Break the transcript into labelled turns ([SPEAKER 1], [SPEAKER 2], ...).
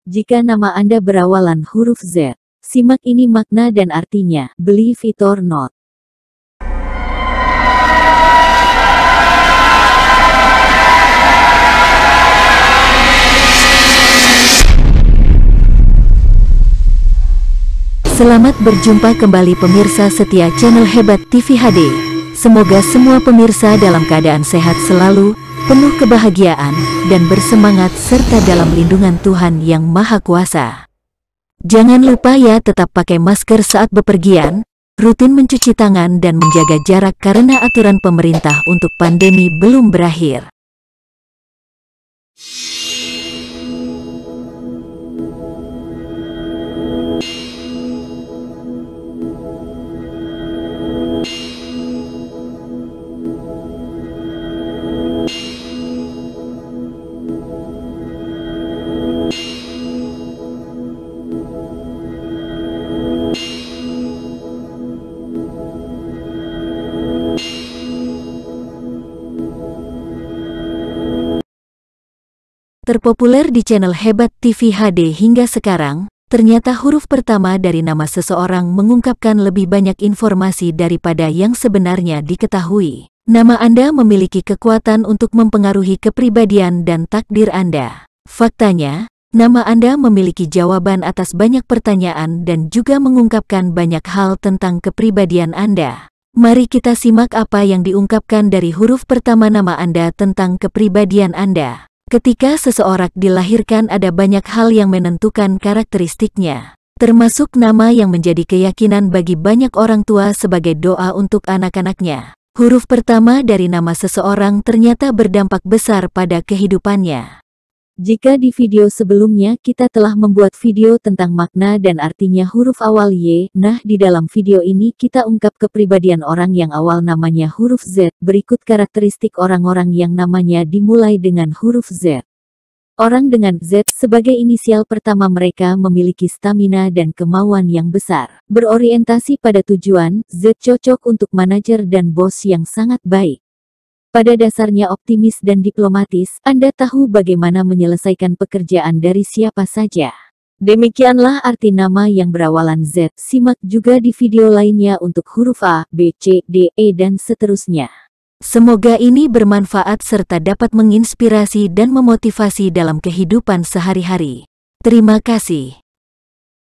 [SPEAKER 1] Jika nama Anda berawalan huruf Z, simak ini makna dan artinya, believe it or not. Selamat berjumpa kembali pemirsa setia channel Hebat TV HD. Semoga semua pemirsa dalam keadaan sehat selalu, penuh kebahagiaan, dan bersemangat serta dalam lindungan Tuhan Yang Maha Kuasa. Jangan lupa ya tetap pakai masker saat bepergian, rutin mencuci tangan dan menjaga jarak karena aturan pemerintah untuk pandemi belum berakhir. Terpopuler di channel Hebat TV HD hingga sekarang, ternyata huruf pertama dari nama seseorang mengungkapkan lebih banyak informasi daripada yang sebenarnya diketahui. Nama Anda memiliki kekuatan untuk mempengaruhi kepribadian dan takdir Anda. Faktanya, nama Anda memiliki jawaban atas banyak pertanyaan dan juga mengungkapkan banyak hal tentang kepribadian Anda. Mari kita simak apa yang diungkapkan dari huruf pertama nama Anda tentang kepribadian Anda. Ketika seseorang dilahirkan ada banyak hal yang menentukan karakteristiknya, termasuk nama yang menjadi keyakinan bagi banyak orang tua sebagai doa untuk anak-anaknya. Huruf pertama dari nama seseorang ternyata berdampak besar pada kehidupannya. Jika di video sebelumnya kita telah membuat video tentang makna dan artinya huruf awal Y, nah di dalam video ini kita ungkap kepribadian orang yang awal namanya huruf Z. Berikut karakteristik orang-orang yang namanya dimulai dengan huruf Z. Orang dengan Z sebagai inisial pertama mereka memiliki stamina dan kemauan yang besar. Berorientasi pada tujuan, Z cocok untuk manajer dan bos yang sangat baik. Pada dasarnya optimis dan diplomatis, Anda tahu bagaimana menyelesaikan pekerjaan dari siapa saja. Demikianlah arti nama yang berawalan Z. Simak juga di video lainnya untuk huruf A, B, C, D, E, dan seterusnya. Semoga ini bermanfaat serta dapat menginspirasi dan memotivasi dalam kehidupan sehari-hari. Terima kasih.